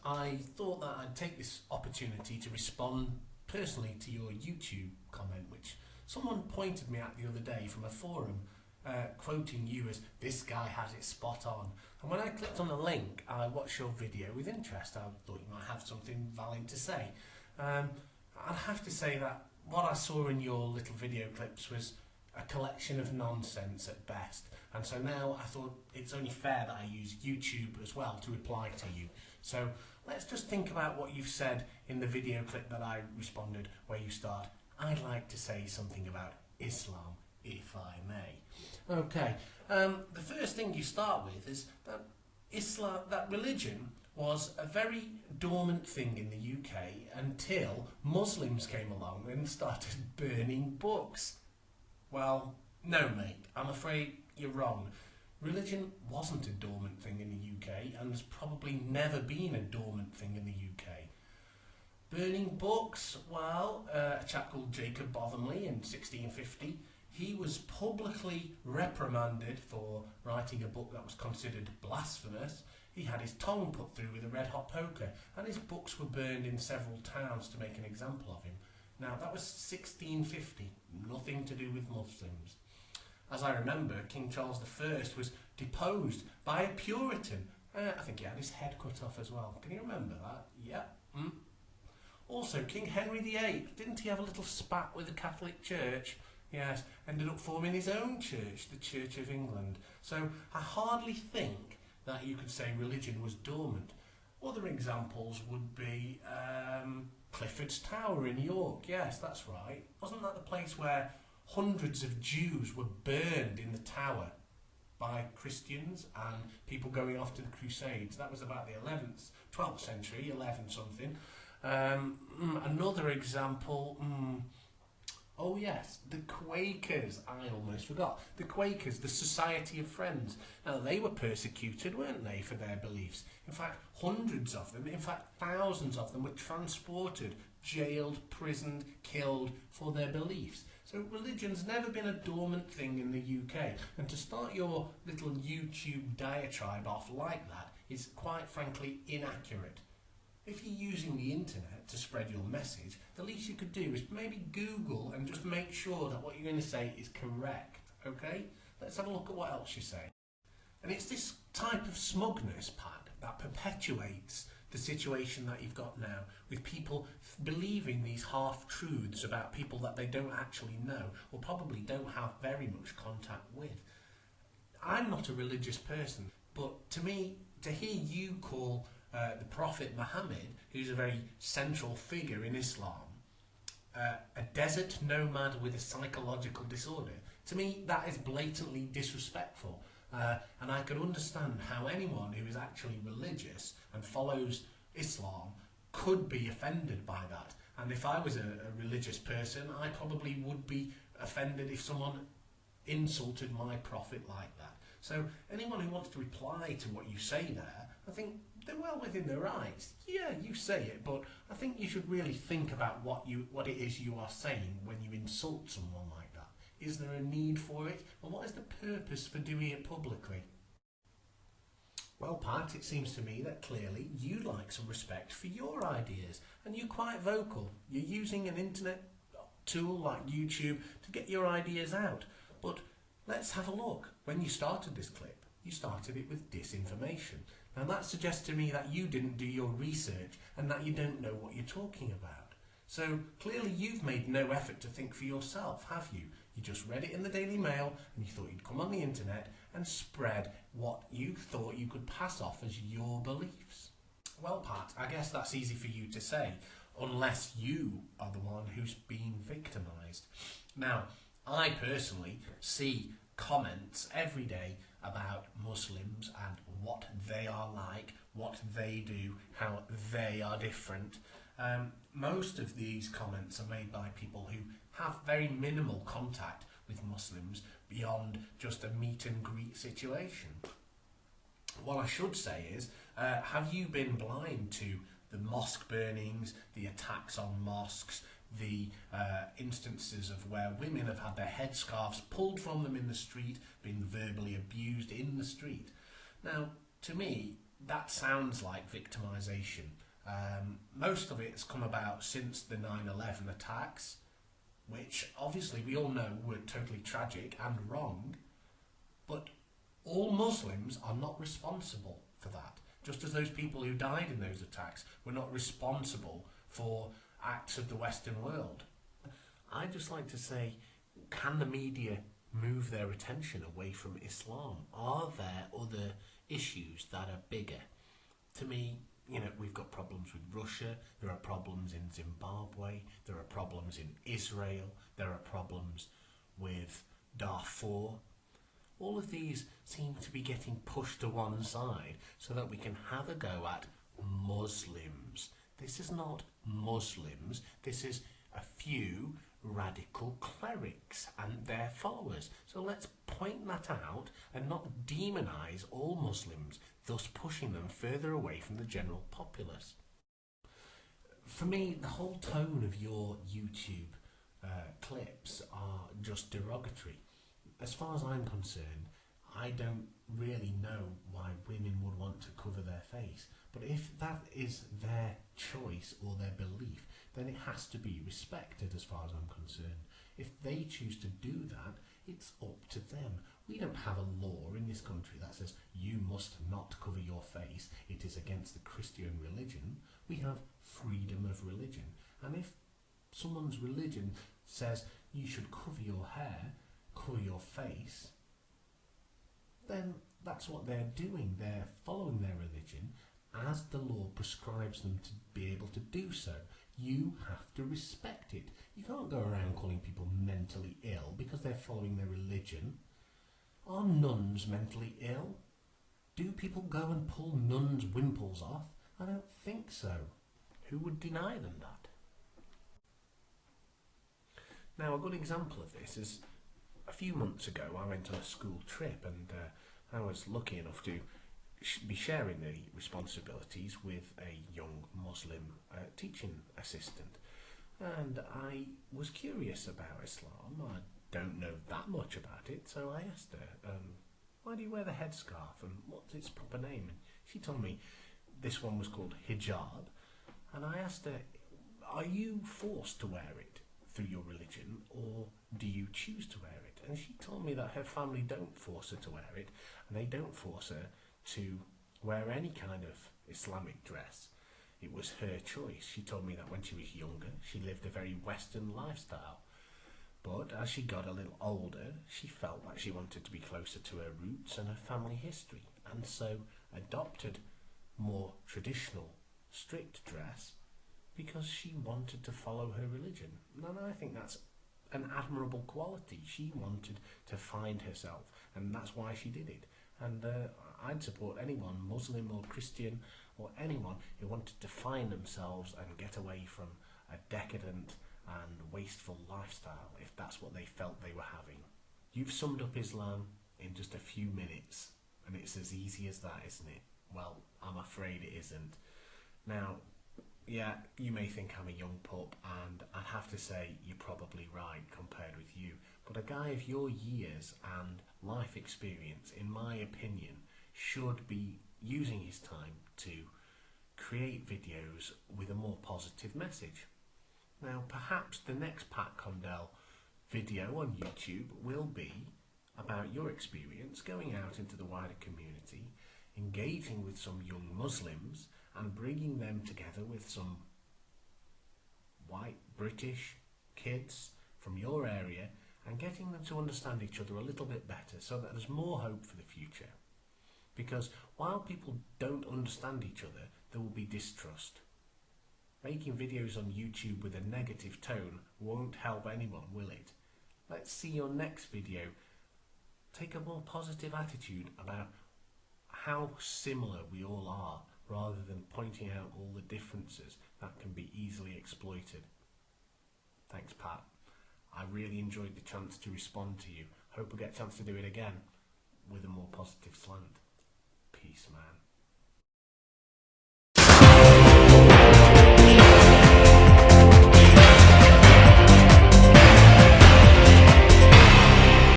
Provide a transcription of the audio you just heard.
I thought that I'd take this opportunity to respond personally to your YouTube comment, which someone pointed me at the other day from a forum, quoting you as, "This guy has it spot on." And when I clicked on the link, I watched your video with interest. I thought you might have something valid to say. I'd have to say that what I saw in your little video clips was a collection of nonsense at best. And so now I thought it's only fair that I use YouTube as well to reply to you. So let's just think about what you've said in the video clip that I responded, where you start, "I'd like to say something about Islam, if I may." Okay, the first thing you start with is that that religion was a very dormant thing in the UK until Muslims came along and started burning books. Well, no mate, I'm afraid you're wrong. Religion wasn't a dormant thing in the UK and has probably never been a dormant thing in the UK. Burning books, well, a chap called Jacob Bothamley in 1650, he was publicly reprimanded for writing a book that was considered blasphemous. He had his tongue put through with a red-hot poker, and his books were burned in several towns to make an example of him. Now, that was 1650, nothing to do with Muslims. As I remember, King Charles I was deposed by a Puritan. I think he had his head cut off as well. Can you remember that? Yeah. Also, King Henry VIII, didn't he have a little spat with the Catholic Church? Yes, ended up forming his own church, the Church of England. So I hardly think that you could say religion was dormant. Other examples would be Clifford's Tower in York. Yes, that's right. Wasn't that the place where hundreds of Jews were burned in the tower by Christians and people going off to the Crusades? That was about the 12th century, 11 something. Another example, oh yes, the Quakers. I almost forgot. The Quakers, the Society of Friends. Now, they were persecuted, weren't they, for their beliefs? In fact, hundreds of them, in fact, thousands of them were transported, jailed, prisoned, killed for their beliefs. So religion's never been a dormant thing in the UK. And to start your little YouTube diatribe off like that is quite frankly inaccurate. If you're using the internet to spread your message, the least you could do is maybe Google and just make sure that what you're going to say is correct, okay? Let's have a look at what else you say. And it's this type of smugness, Pat, that perpetuates the situation that you've got now, with people believing these half-truths about people that they don't actually know, or probably don't have very much contact with. I'm not a religious person, but to me, to hear you call the Prophet Muhammad, who's a very central figure in Islam, a desert nomad with a psychological disorder, to me that is blatantly disrespectful. And I could understand how anyone who is actually religious and follows Islam could be offended by that. And if I was a religious person, I probably would be offended if someone insulted my prophet like that. So anyone who wants to reply to what you say there, I think they're well within their rights. Yeah, you say it, but I think you should really think about what it is you are saying when you insult someone like that. Is there a need for it? And what is the purpose for doing it publicly? Well, Pat, it seems to me that clearly you'd like some respect for your ideas, and you're quite vocal. You're using an internet tool like YouTube to get your ideas out. But let's have a look. When you started this clip, you started it with disinformation. Now that suggests to me that you didn't do your research and that you don't know what you're talking about. So clearly you've made no effort to think for yourself, have you? You just read it in the Daily Mail and you thought you'd come on the internet and spread what you thought you could pass off as your beliefs. Well, Pat, I guess that's easy for you to say, unless you are the one who's being victimised. Now, I personally see comments every day about Muslims and what they are like, what they do, how they are different. Most of these comments are made by people who have very minimal contact with Muslims beyond just a meet and greet situation. What I should say is, have you been blind to the mosque burnings, the attacks on mosques, the instances of where women have had their headscarves pulled from them in the street, being verbally abused in the street? Now, to me, that sounds like victimization. Most of it's come about since the 9/11 attacks, which obviously we all know were totally tragic and wrong, but all Muslims are not responsible for that. Just as those people who died in those attacks were not responsible for acts of the Western world. I'd just like to say, can the media move their attention away from Islam? Are there other issues that are bigger? To me, we've got problems with Russia, there are problems in Zimbabwe, there are problems in Israel, there are problems with Darfur. All of these seem to be getting pushed to one side so that we can have a go at Muslims. This is not Muslims, this is a few radical clerics and their followers. So let's point that out and not demonise all Muslims, thus pushing them further away from the general populace. For me, the whole tone of your YouTube clips are just derogatory. As far as I'm concerned, I don't really know why women would want to cover their face. But if that is their choice or their belief, then it has to be respected as far as I'm concerned. If they choose to do that, it's up to them. We don't have a law in this country that says you must not cover your face. It is against the Christian religion. We have freedom of religion. And if someone's religion says you should cover your hair, cover your face, then that's what they're doing. They're following their religion as the law prescribes them to be able to do so. You have to respect it. You can't go around calling people mentally ill because they're following their religion. Are nuns mentally ill? Do people go and pull nuns' wimples off? I don't think so. Who would deny them that? Now, a good example of this is a few months ago I went on a school trip and I was lucky enough to be sharing the responsibilities with a young Muslim teaching assistant, and I was curious about Islam. I don't know that much about it, so I asked her, why do you wear the headscarf and what's its proper name? And she told me this one was called hijab, and I asked her, are you forced to wear it through your religion or do you choose to wear it? And she told me that her family don't force her to wear it, and they don't force her to wear any kind of Islamic dress. It was her choice. She told me that when she was younger, she lived a very Western lifestyle. But as she got a little older, she felt like she wanted to be closer to her roots and her family history, and so adopted more traditional, strict dress because she wanted to follow her religion. And I think that's an admirable quality. She wanted to find herself, and that's why she did it. And I'd support anyone, Muslim or Christian or anyone who wanted to find themselves and get away from a decadent and wasteful lifestyle if that's what they felt they were having. You've summed up Islam in just a few minutes, and it's as easy as that, isn't it? Well, I'm afraid it isn't. Now, yeah, you may think I'm a young pup, and I'd have to say you're probably right compared with you, but a guy of your years and life experience, in my opinion, should be using his time to create videos with a more positive message. Now, perhaps the next Pat Condells video on YouTube will be about your experience going out into the wider community, engaging with some young Muslims and bringing them together with some white British kids from your area and getting them to understand each other a little bit better so that there's more hope for the future. Because while people don't understand each other, there will be distrust. Making videos on YouTube with a negative tone won't help anyone, will it? Let's see your next video. Take a more positive attitude about how similar we all are, rather than pointing out all the differences that can be easily exploited. Thanks, Pat. I really enjoyed the chance to respond to you. Hope we get a chance to do it again with a more positive slant. Peace, man.